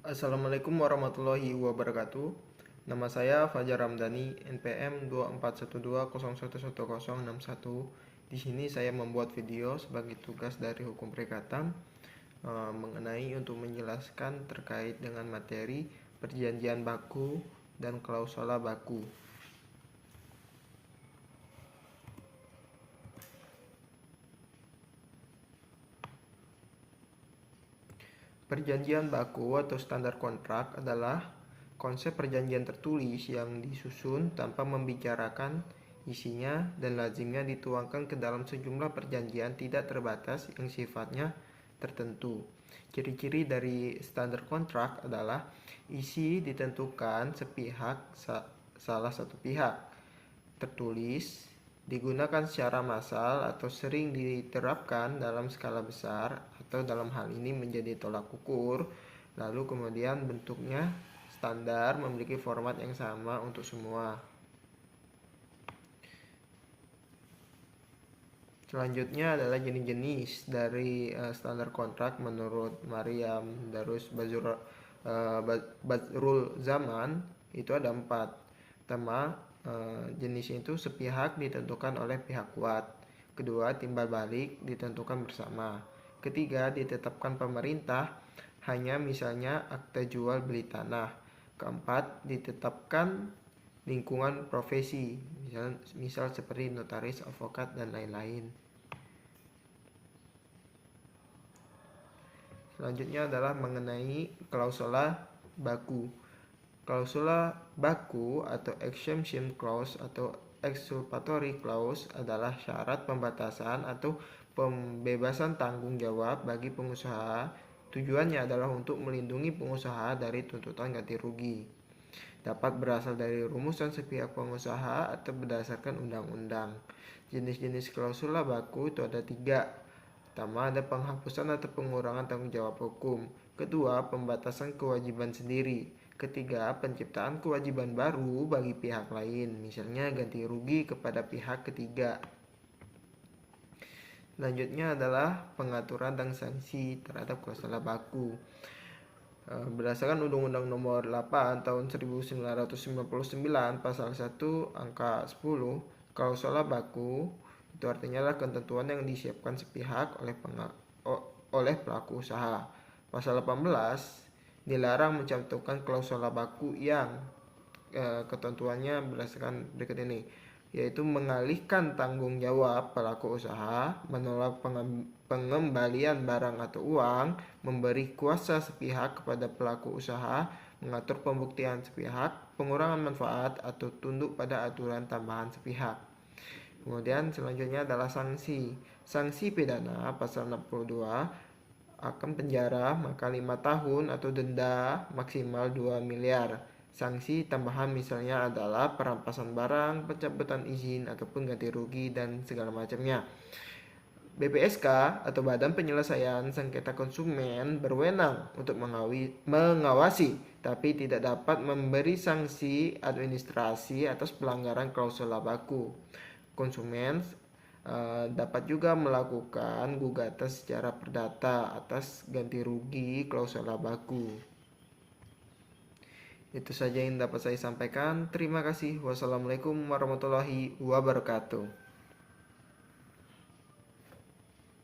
Assalamualaikum warahmatullahi wabarakatuh. Nama saya Fajar Ramdhani, NPM 2412011061. Di sini saya membuat video sebagai tugas dari hukum perikatan mengenai untuk menjelaskan terkait dengan materi perjanjian baku dan klausula baku. Perjanjian baku atau standar kontrak adalah konsep perjanjian tertulis yang disusun tanpa membicarakan isinya dan lazimnya dituangkan ke dalam sejumlah perjanjian tidak terbatas yang sifatnya tertentu. Ciri-ciri dari standar kontrak adalah isi ditentukan sepihak salah satu pihak, tertulis, digunakan secara massal atau sering diterapkan dalam skala besar atau dalam hal ini menjadi tolak ukur, lalu kemudian bentuknya standar memiliki format yang sama untuk semua. Selanjutnya adalah jenis-jenis dari standar kontrak menurut Maryam Darus Badrul Zaman. Itu ada 4. Pertama, jenisnya itu sepihak ditentukan oleh pihak kuat. Kedua, timbal balik ditentukan bersama. Ketiga, ditetapkan pemerintah, hanya misalnya akta jual beli tanah. Keempat, ditetapkan lingkungan profesi, misal seperti notaris, advokat, dan lain-lain. Selanjutnya adalah mengenai klausula baku. Klausula baku atau exemption clause atau exculpatory clause adalah syarat pembatasan atau pembebasan tanggung jawab bagi pengusaha. Tujuannya adalah untuk melindungi pengusaha dari tuntutan ganti rugi. Dapat berasal dari rumusan sepihak pengusaha atau berdasarkan undang-undang. Jenis-jenis klausula baku itu ada 3. Pertama, ada penghapusan atau pengurangan tanggung jawab hukum. Kedua, pembatasan kewajiban sendiri. Ketiga, penciptaan kewajiban baru bagi pihak lain, misalnya ganti rugi kepada pihak ketiga. Selanjutnya adalah pengaturan dan sanksi terhadap klausula baku. Berdasarkan Undang-Undang Nomor 8 Tahun 1999 Pasal 1 Angka 10, klausula baku itu artinya adalah ketentuan yang disiapkan sepihak oleh pelaku usaha. Pasal 18 dilarang mencantumkan klausula baku yang ketentuannya berdasarkan berikut ini, yaitu mengalihkan tanggung jawab pelaku usaha, menolak pengembalian barang atau uang, memberi kuasa sepihak kepada pelaku usaha, mengatur pembuktian sepihak, pengurangan manfaat, atau tunduk pada aturan tambahan sepihak. Kemudian selanjutnya adalah sanksi. Sanksi pidana pasal 62 akan penjara maka 5 tahun atau denda maksimal 2 miliar. Sanksi tambahan misalnya adalah perampasan barang, pencabutan izin, ataupun ganti rugi, dan segala macamnya. BPSK atau Badan Penyelesaian Sengketa Konsumen berwenang untuk mengawasi, tapi tidak dapat memberi sanksi administrasi atas pelanggaran klausula baku. Konsumen dapat juga melakukan gugatan secara perdata atas ganti rugi klausula baku. Itu saja yang dapat saya sampaikan. Terima kasih. Wassalamualaikum warahmatullahi wabarakatuh.